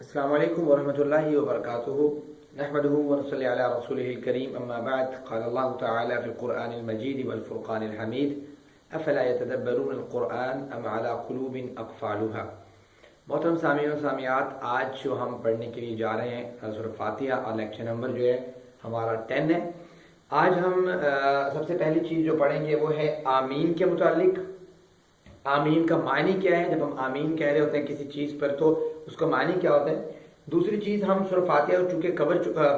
السلام علیکم ورحمۃ اللہ وبرکاتہ نحمده ونصلی علی رسوله الکریم اما بعد قال اللہ تعالی فی القرآن المجید والفرقان الحمید افلا يتدبرون القرآن ام علی قلوب اقفالها۔ محترم سامعین و سامعات، آج جو ہم پڑھنے کے لیے جا رہے ہیں سورۃ فاتحہ اور لیکچر نمبر جو ہے ہمارا 10 ہے۔ آج ہم سب سے پہلی چیز جو پڑھیں گے وہ ہے آمین کے متعلق۔ آمین کا معنی کیا ہے؟ جب ہم آمین کہہ رہے ہوتے ہیں کسی چیز پر تو اس کا معنی کیا ہوتا ہے؟ دوسری چیز، ہم سورۃ فاتحہ چونکہ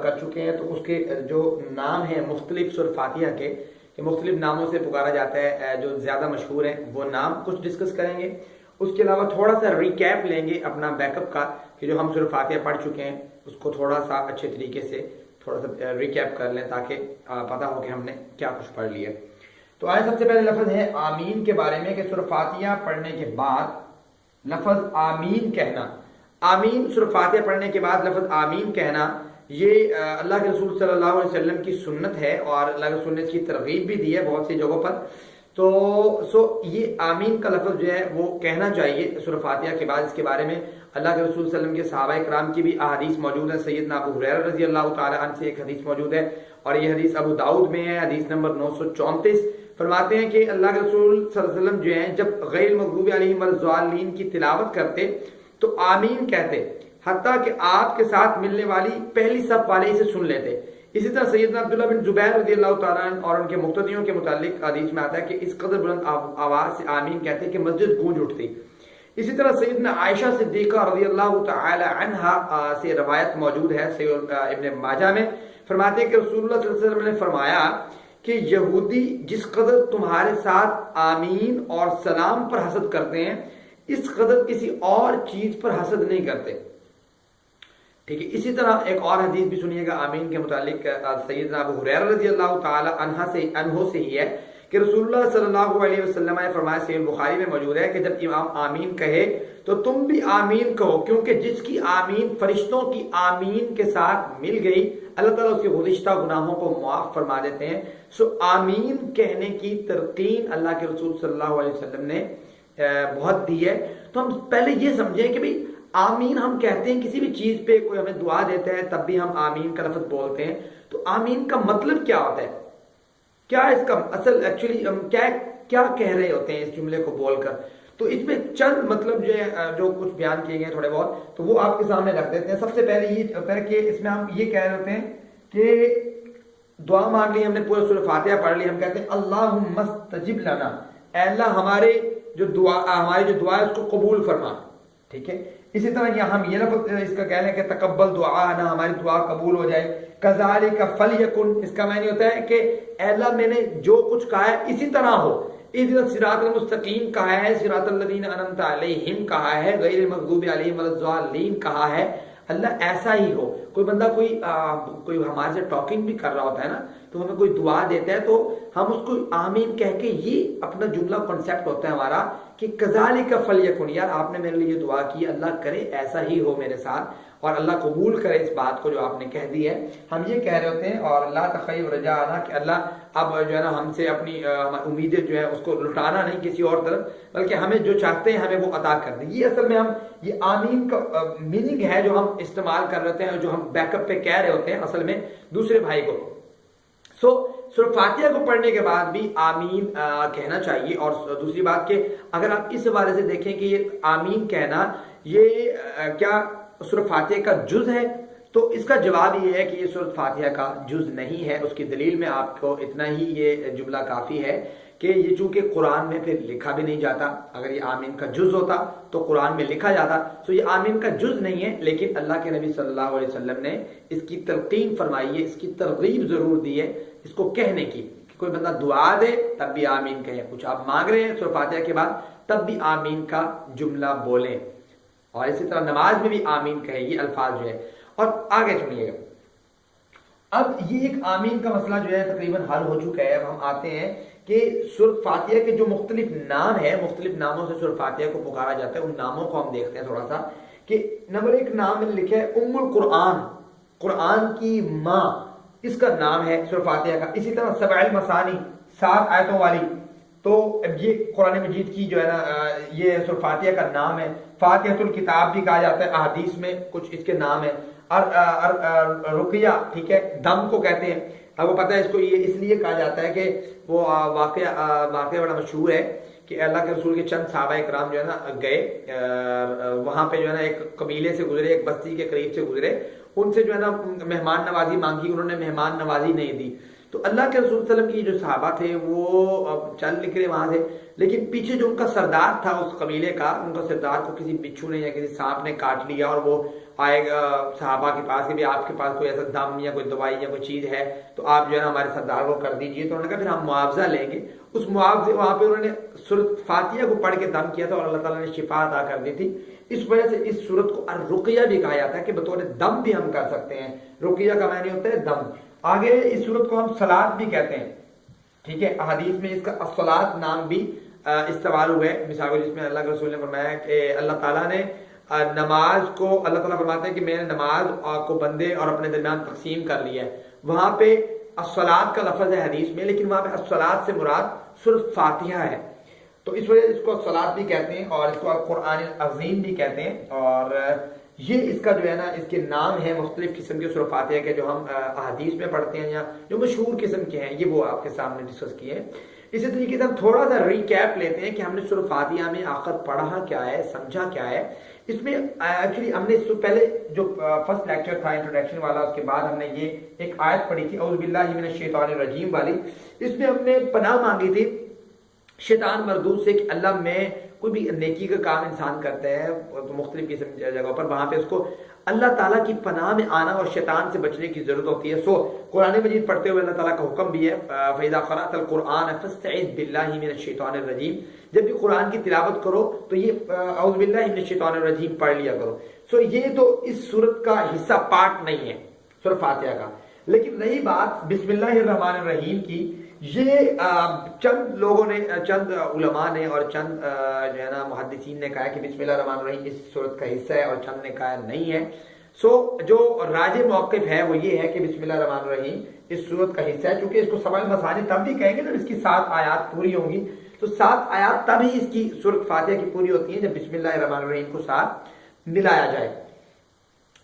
کر چکے ہیں تو اس کے جو نام ہیں مختلف سورۃ فاتحہ کے، کہ مختلف ناموں سے پکارا جاتا ہے، جو زیادہ مشہور ہیں وہ نام کچھ ڈسکس کریں گے۔ اس کے علاوہ تھوڑا سا ریکیپ لیں گے اپنا بیک اپ کا، کہ جو ہم سورۃ فاتحہ پڑھ چکے ہیں اس کو تھوڑا سا اچھے طریقے سے تھوڑا سا ریکیپ کر لیں تاکہ پتہ ہو کہ ہم نے کیا کچھ پڑھ لیا۔ تو آج سب سے پہلے لفظ ہے آمین کے بارے میں، کہ سورۃ فاتحہ پڑھنے کے بعد لفظ آمین کہنا، آمین سورۃ فاتحہ پڑھنے کے بعد لفظ آمین کہنا، یہ اللہ کے رسول صلی اللہ علیہ وسلم کی سنت ہے اور اللہ کے رسول نے اس کی ترغیب بھی دی ہے بہت سی جگہوں پر۔ تو یہ آمین کا لفظ جو ہے وہ کہنا چاہیے سورۃ فاتحہ کے بعد۔ اس کے بارے میں اللہ کے رسول صلی اللہ علیہ وسلم کے صحابہ کرام کی بھی احادیث موجود ہے۔ سیدنا ابو ہریرہ رضی اللہ تعالی عنہ سے ایک حدیث موجود ہے اور یہ حدیث ابو داؤد میں ہے، حدیث نمبر 934۔ فرماتے ہیں کہ اللہ کے رسول صلی اللہ علیہ وسلم جو ہیں جب غیر المغضوب علیہم ولا کی تلاوت کرتے تو آمین کہتے، حتیٰ کہ آپ کے ساتھ ملنے والی پہلی صف والے اسے سن لیتے۔ اسی طرح سیدنا عبداللہ بن زبیر رضی اللہ تعالیٰ عنہ اور ان کے مقتدیوں کے متعلق حدیث میں آتا ہے کہ اس قدر بلند آواز سے آمین کہتے کہ مسجد گونج اٹھتی۔ اسی طرح سیدنا عائشہ صدیقہ رضی اللہ تعالی عنہا سے روایت موجود ہے ابن ماجہ میں، فرماتے ہیں کہ رسول اللہ صلی اللہ علیہ وسلم نے فرمایا کہ یہودی جس قدر تمہارے ساتھ آمین اور سلام پر حسد کرتے ہیں اس قدر کسی اور چیز پر حسد نہیں کرتے۔ ٹھیک ہے، اسی طرح ایک اور حدیث بھی سنیے گا آمین کے متعلق، سیدنا ابو ہریرہ رضی اللہ تعالی عنہ سے ہی ہے کہ رسول اللہ صلی اللہ علیہ وسلم نے فرمایا، صحیح بخاری میں موجود ہے کہ جب امام آمین کہے تو تم بھی آمین کہو، کیونکہ جس کی آمین فرشتوں کی آمین کے ساتھ مل گئی اللہ تعالیٰ اس کے گزشتہ گناہوں کو معاف فرما دیتے ہیں۔ سو آمین کہنے کی تلقین اللہ کے رسول صلی اللہ علیہ وسلم نے بہت دی ہے۔ تو ہم پہلے یہ سمجھیں کہ بھئی آمین ہم کہتے ہیں کسی بھی چیز پہ، کوئی ہمیں دعا دیتا ہے تب بھی ہم آمین کا لفظ بولتے ہیں۔ تو آمین کا مطلب کیا ہوتا ہے؟ کیا اس کا اصل ایکچولی ہم کیا کہہ رہے ہوتے ہیں اس جملے کو بول کر؟ تو اس میں چند مطلب جو ہے جو کچھ بیان کیے گئے تھوڑے بہت، تو وہ آپ کے سامنے رکھ دیتے ہیں۔ سب سے پہلے یہ کہ اس میں ہم یہ کہہ رہے ہوتے ہیں کہ دعا مانگ لی ہم نے، پورے سورۃ فاتحہ پڑھ لی، ہم کہتے ہیں اللہم استجب لنا، اے اللہ ہماری جو دعا ہے اس کو قبول فرما۔ ٹھیک ہے، اسی طرح یہاں ہم یہ لفظ اس کا کہہ لیں کہ تقبل دعانا، ہماری دعا قبول ہو جائے۔ کذالک فلیکن، اس کا معنی ہوتا ہے کہ اے اللہ میں نے جو کچھ کہا ہے اسی طرح ہو۔ اہدنا الصراط المستقیم کہا ہے، صراط الذین انعمت علیہم کہا ہے، غیر المغضوب علیہم ولا الضالین کہا ہے، اللہ ایسا ہی ہو۔ کوئی بندہ کوئی ہمارے سے ٹاکنگ بھی کر رہا ہوتا ہے نا، تو ہمیں کوئی دعا دیتا ہے تو ہم اس کو آمین کہہ کے، یہ اپنا جملہ کنسیپٹ ہوتا ہے ہمارا کہ کذالک فلیکن، یار آپ نے میرے لیے دعا کی، اللہ کرے ایسا ہی ہو میرے ساتھ، اور اللہ قبول کرے اس بات کو جو آپ نے کہہ دی ہے۔ ہم یہ کہہ رہے ہوتے ہیں، اور اللہ تخیب رجانا، کہ اللہ اب جو ہے نا ہم سے اپنی امیدیں جو ہے اس کو لٹانا نہیں کسی اور طرف، بلکہ ہمیں جو چاہتے ہیں ہمیں وہ عطا کر دیں۔ یہ اصل میں ہم یہ آمین کا میننگ ہے جو ہم استعمال کر رہے ہیں، جو ہم بیک اپ پہ کہہ رہے ہوتے ہیں اصل میں دوسرے بھائی کو۔ سورۃ فاتحہ کو پڑھنے کے بعد بھی آمین کہنا چاہیے۔ اور دوسری بات کہ اگر آپ اس حوالے سے دیکھیں کہ یہ آمین کہنا یہ کیا سورۃ فاتحہ کا جز ہے، تو اس کا جواب یہ ہے کہ یہ سورۃ فاتحہ کا جز نہیں ہے۔ اس کی دلیل میں آپ کو اتنا ہی یہ جملہ کافی ہے کہ یہ چونکہ قرآن میں پھر لکھا بھی نہیں جاتا، اگر یہ آمین کا جز ہوتا تو قرآن میں لکھا جاتا، تو یہ آمین کا جز نہیں ہے، لیکن اللہ کے نبی صلی اللہ علیہ وسلم نے اس کی تلقین فرمائی ہے، اس کی ترغیب ضرور دی ہے اس کو کہنے کی، کہ کوئی بندہ دعا دے تب بھی آمین کہیں، کچھ آپ مانگ رہے ہیں سورۃ فاتحہ کے بعد تب بھی آمین کا جملہ بولیں، اور اسی طرح نماز میں بھی آمین کہیں، یہ الفاظ جو ہے۔ اور آگے سنیے گا، اب یہ ایک آمین کا مسئلہ جو ہے تقریباً حل ہو چکا ہے۔ اب ہم آتے ہیں کہ سورۃ فاتحہ کے جو مختلف نام ہیں، مختلف ناموں سے سورۃ فاتحہ کو پکارا جاتا ہے، ان ناموں کو ہم دیکھتے ہیں تھوڑا سا۔ کہ نمبر 1 نام میں لکھا ہے ام القرآن، قرآن کی ماں، اس کا نام ہے سورۃ فاتحہ کا۔ اسی طرح 7 المثانی، 7 آیتوں والی، تو یہ قرآن مجید کی جو ہے نا یہ سورہ فاتحہ کا نام ہے. فاتحۃ الکتاب بھی کہا جاتا ہے، احادیث میں کچھ اس کے نام ہے. اور رقیہ ٹھیک ہے دم کو کہتے ہیں. اب وہ پتہ ہے اس کو یہ اس لیے کہا جاتا ہے کہ وہ واقعہ بڑا مشہور ہے کہ اللہ کے رسول کے چند صحابہ کرام جو ہے نا گئے وہاں پہ جو ہے نا ایک قبیلے سے گزرے، ایک بستی کے قریب سے گزرے، ان سے جو ہے نا مہمان نوازی مانگی، انہوں نے مہمان نوازی نہیں دی. تو اللہ کے رسول صلی اللہ علیہ وسلم کی جو صحابہ تھے وہ چل نکلے وہاں سے، لیکن پیچھے جو ان کا سردار تھا اس قبیلے کا، ان کا سردار کو کسی بچھو نے یا کسی سانپ نے کاٹ لیا، اور وہ آئے گا صحابہ کے پاس کہ بھی آپ کے پاس کوئی ایسا دم یا کوئی دوائی یا کوئی چیز ہے تو آپ جو ہے نا ہمارے سردار کو کر دیجئے. تو انہوں نے کہا پھر ہم معاوضہ لیں گے. اس معاوضے وہاں پہ انہوں نے سورۃ فاتحہ کو پڑھ کے دم کیا تھا اور اللہ تعالیٰ نے شفا عطا کر دی تھی. اس وجہ سے اس سورت کو الرقیہ بھی کہا جاتا ہے کہ بطور دم بھی ہم کر سکتے ہیں. رقیہ کا معنی ہوتا ہے دم. آگے اس سورت کو ہم صلاۃ بھی کہتے ہیں، ٹھیک ہے. احادیث میں اس کا الصلاۃ نام بھی استعمال ہوا ہے. مثال جس میں اللہ کے رسول نے فرمایا کہ اللہ تعالیٰ نے نماز کو، اللہ تعالیٰ فرماتے ہیں کہ میں نے نماز کو بندے اور اپنے درمیان تقسیم کر لیا ہے. وہاں پہ الصلاۃ کا لفظ ہے حدیث میں، لیکن وہاں پہ الصلاۃ سے مراد سورۃ فاتحہ ہے. تو اس وجہ سے اس کو الصلاۃ بھی کہتے ہیں اور اس کو قرآن عظیم بھی کہتے ہیں. اور یہ اس کا جو ہے نا اس کے نام ہے مختلف قسم کے سورۃ فاتحہ کے جو ہم احادیث میں پڑھتے ہیں یا جو مشہور قسم کے ہیں، یہ وہ آپ کے سامنے ڈسکس کیے ہیں. اسی طریقے سے ہم تھوڑا سا ریکیپ لیتے ہیں کہ ہم نے سورۃ فاتحہ میں آخر پڑھا کیا ہے، سمجھا کیا ہے. اس میں ایکچولی ہم نے اس سے پہلے جو فرسٹ لیکچر تھا انٹروڈکشن والا، اس کے بعد ہم نے یہ ایک آیت پڑھی تھی اعوذ باللہ من الشیطان الرجیم والی. اس میں ہم نے پناہ مانگی تھی شیطان مردود سے کہ اللہ میں کوئی بھی نیکی کا کام انسان کرتا ہے تو مختلف قسم جگہوں پر وہاں پہ اس کو اللہ تعالیٰ کی پناہ میں آنا اور شیطان سے بچنے کی ضرورت ہوتی ہے. سو قرآن مجید پڑھتے ہوئے اللہ تعالیٰ کا حکم بھی ہے فَإِذَا قَرَأْتَ الْقُرْآنَ فَاسْتَعِذْ بِاللَّهِ مِنَ الشَّيْطَانِ الرَّجِيمِ. جب بھی قرآن کی تلاوت کرو تو یہ اعوذ باللہ من الشیطان الرجیم پڑھ لیا کرو. سو یہ تو اس سورت کا حصہ پارٹ نہیں ہے سورۃ فاتحہ کا. لیکن رہی بات بسم اللہ الرحمن الرحیم کی، یہ چند لوگوں نے، چند علماء نے اور چند جو ہے نا محدثین نے کہا کہ بسم اللہ الرحمن الرحیم اس صورت کا حصہ ہے، اور چند نے کہا نہیں ہے. سو جو راجح موقف ہے وہ یہ ہے کہ بسم اللہ الرحمن الرحیم اس صورت کا حصہ ہے، چونکہ اس کو سبع المثانی تب بھی کہیں گے جب اس کی 7 آیات پوری ہوں گی. تو 7 آیات تب ہی اس کی سورۃ فاتحہ کی پوری ہوتی ہیں جب بسم اللہ الرحمن الرحیم کو ساتھ ملایا جائے.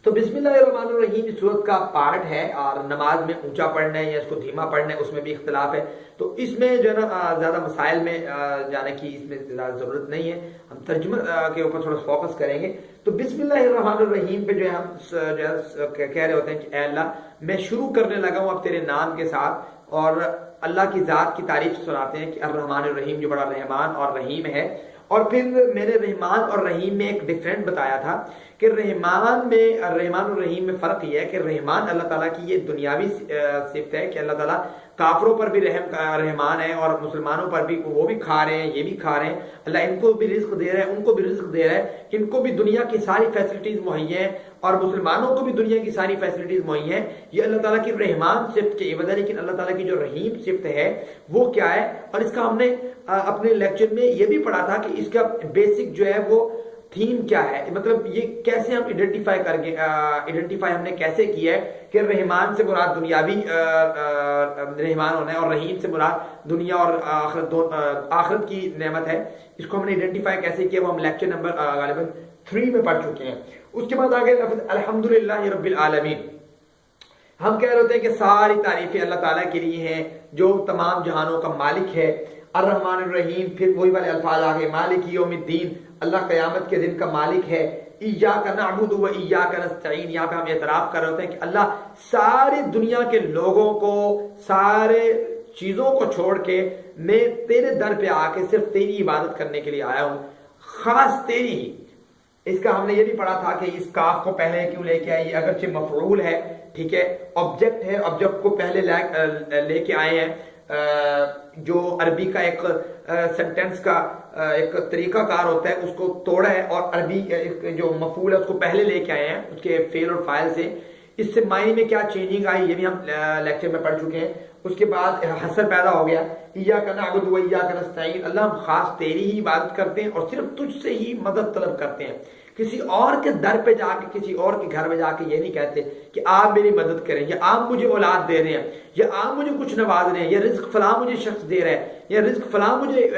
تو بسم اللہ الرحمن الرحیم اس صورت کا پارٹ ہے، اور نماز میں اونچا پڑھنا ہے یا اس کو دھیما پڑھنا ہے اس میں بھی اختلاف ہے. تو اس میں جو ہے نا زیادہ مسائل میں جانے کی اس میں زیادہ ضرورت نہیں ہے، ہم ترجمہ کے اوپر تھوڑا فوکس کریں گے. تو بسم اللہ الرحمن الرحیم پہ جو ہے ہم جو ہے کہہ رہے ہوتے ہیں کہ اے اللہ میں شروع کرنے لگا ہوں اب تیرے نام کے ساتھ، اور اللہ کی ذات کی تعریف سناتے ہیں کہ الرحمن الرحیم جو بڑا رحمان اور رحیم ہے. اور پھر میں نے رحمان اور رحیم میں ایک ڈیفرنٹ بتایا تھا کہ رحمان الرحیم میں فرق یہ ہے کہ رحمان اللہ تعالیٰ کی یہ دنیاوی صفت ہے کہ اللہ تعالیٰ کافروں پر بھی رحمان ہے اور مسلمانوں پر بھی، وہ بھی کھا رہے ہیں یہ بھی کھا رہے ہیں، اللہ ان کو بھی رزق دے رہا ہے ان کو بھی رزق دے رہا ہے، ان کو بھی دنیا کی ساری فیسلٹیز مہیا ہیں اور مسلمانوں کو بھی دنیا کی ساری فیسلٹیز مہیا ہیں. یہ اللہ تعالیٰ کی رحمان صفت کے عوض ہے. لیکن اللہ تعالیٰ کی جو رحیم صفت ہے وہ کیا ہے، اور اس کا ہم نے اپنے لیکچر میں یہ بھی پڑھا تھا کہ اس کا بیسک جو ہے وہ تھیم کیا ہے، مطلب یہ کیسے ہم آئیڈینٹیفائی ہم نے کیسے کیا ہے کہ رحمان سے مراد دنیاوی رحمان ہونا ہے اور رحیم سے مراد دنیا اور آخرت کی نعمت ہے. اس کو ہم نے آئیڈینٹیفائی کیسے کیا وہ ہم لیکچر نمبر غالباً 3 میں پڑھ چکے ہیں. اس کے بعد آگے لفظ الحمدللہ رب العالمین. ہم کہہ رہے ہوتے ہیں کہ ساری تعریفیں اللہ تعالیٰ کے لیے ہیں جو تمام جہانوں کا مالک ہے. الرحمن الرحیم، پھر وہی والے الفاظ آگے مالک یوم الدین، اللہ قیامت کے دن کا مالک ہے. ایاک نعبد و ایاک نستعین، یہاں پہ ہم اعتراف کر رہے ہوتے ہیں کہ اللہ ساری دنیا کے لوگوں کو، سارے چیزوں کو چھوڑ کے میں تیرے در پہ آ کے صرف تیری عبادت کرنے کے لیے آیا ہوں، خاص تیری ہی. اس کا ہم نے یہ بھی پڑھا تھا کہ اس کاف کو پہلے کیوں لے کے آئی، اگرچہ مفعول ہے ٹھیک ہے، آبجیکٹ ہے، آبجیکٹ کو پہلے لے کے آئے ہیں. جو عربی کا ایک سینٹنس کا ایک طریقہ کار ہوتا ہے اس کو توڑا ہے اور عربی جو مفعول ہے اس کو پہلے لے کے آئے ہیں اس کے فعل اور فاعل سے. اس سے معنی میں کیا چینجنگ آئی یہ بھی ہم لیکچر میں پڑھ چکے ہیں. اس کے بعد حسر پیدا ہو گیا، ایاک نعبد و ایاک نستعین، اللہ ہم خاص تیری ہی عبادت کرتے ہیں اور صرف تجھ سے ہی مدد طلب کرتے ہیں. کسی اور کے در پہ جا کے کسی اور کے گھر میں جا کے یہ نہیں کہتے کہ آپ میری مدد کریں، یا آپ مجھے اولاد دے رہے ہیں، یا آپ مجھے کچھ نواز رہے ہیں، یا رزق فلاں مجھے شخص دے رہا ہے، یا رزق فلاں مجھے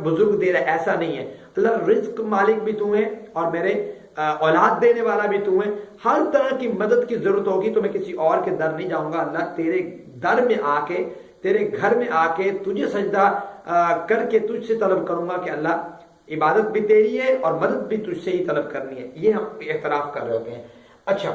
بزرگ دے رہا ہے. ایسا نہیں ہے. اللہ رزق مالک بھی تو ہے اور میرے اولاد دینے والا بھی تو ہے. ہر طرح کی مدد کی ضرورت ہوگی تو میں کسی اور کے در نہیں جاؤں گا. اللہ تیرے در میں آ کے، تیرے گھر میں آ کے تجھے سجدہ کر کے تجھ سے طلب کروں گا کہ اللہ عبادت بھی تیری ہے اور مدد بھی تجھ سے ہی طلب کرنی ہے. یہ ہم اعتراف کر رہے ہوتے ہیں. اچھا،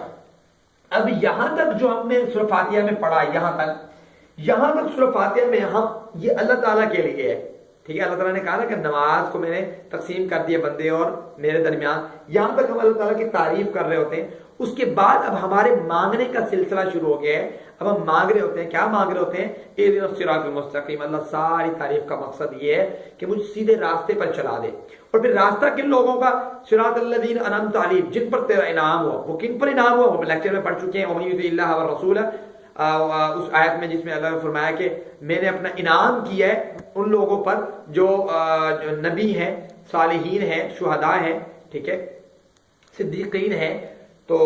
اب یہاں تک جو ہم نے سورہ فاتحہ میں پڑھا، یہاں تک سورہ فاتحہ میں ہم یہ اللہ تعالیٰ کے لیے ہے. ٹھیک ہے، اللہ تعالیٰ نے کہا نا کہ نماز کو میں نے تقسیم کر دیا بندے اور میرے درمیان. یہاں تک ہم اللہ تعالیٰ کی تعریف کر رہے ہوتے ہیں. اس کے بعد اب ہمارے مانگنے کا سلسلہ شروع ہو گیا ہے. اب ہم مانگ رہے ہوتے ہیں. کیا مانگ رہے ہوتے ہیں؟ اہدنا الصراط المستقیم. اللہ ساری تعریف کا مقصد یہ ہے کہ مجھے سیدھے راستے پر چلا دے. اور پھر راستہ کن لوگوں کا؟ صراط الذین انعمت علیہم، جن پر تیرا انعام ہوا. وہ کن پر انعام ہوا؟ ہم لیکچر میں پڑھ چکے ہیں. ومن یطع اللہ والرسول، اس آیت میں جس میں اللہ نے فرمایا کہ میں نے اپنا انعام کیا ہے ان لوگوں پر جو نبی ہیں، صالحین ہیں، شہداء ہیں، ٹھیک ہے، صدیقین ہیں. تو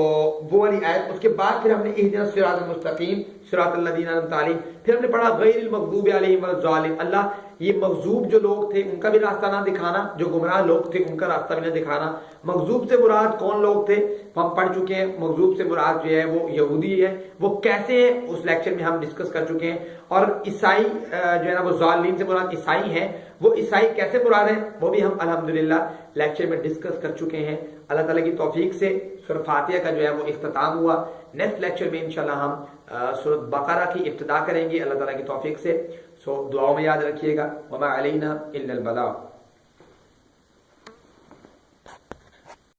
وہ والی آیت. اس کے بعد پھر ہم نے اہدنا الصراط المستقیم صراط الذین انعمت علیہم، پھر ہم نے پڑھا غیر المغضوب علیہم ولا الضالین. اللہ یہ مغضوب جو لوگ تھے ان کا بھی راستہ نہ دکھانا، جو گمراہ لوگ تھے ان کا راستہ بھی نہ دکھانا. مغضوب سے مراد کون لوگ تھے ہم پڑھ چکے ہیں. مغضوب سے مراد جو ہے وہ یہودی ہے. وہ کیسے ہیں اس لیکچر میں ہم ڈسکس کر چکے ہیں. اور عیسائی جو ہے نا، وہ ضالین سے مراد عیسائی ہیں. وہ عیسائی کیسے مراد ہیں وہ بھی ہم الحمدللہ لیکچر میں ڈسکس کر چکے ہیں. اللہ تعالیٰ کی توفیق سے سورہ فاتحہ کا جو ہے وہ اختتام ہوا. نیکسٹ لیکچر میں انشاءاللہ ہم سورۃ بقرہ کی ابتدا کریں گے اللہ تعالیٰ کی توفیق سے. سو دعاؤں میں یاد رکھیے گا. وما علینا الا البلاغ.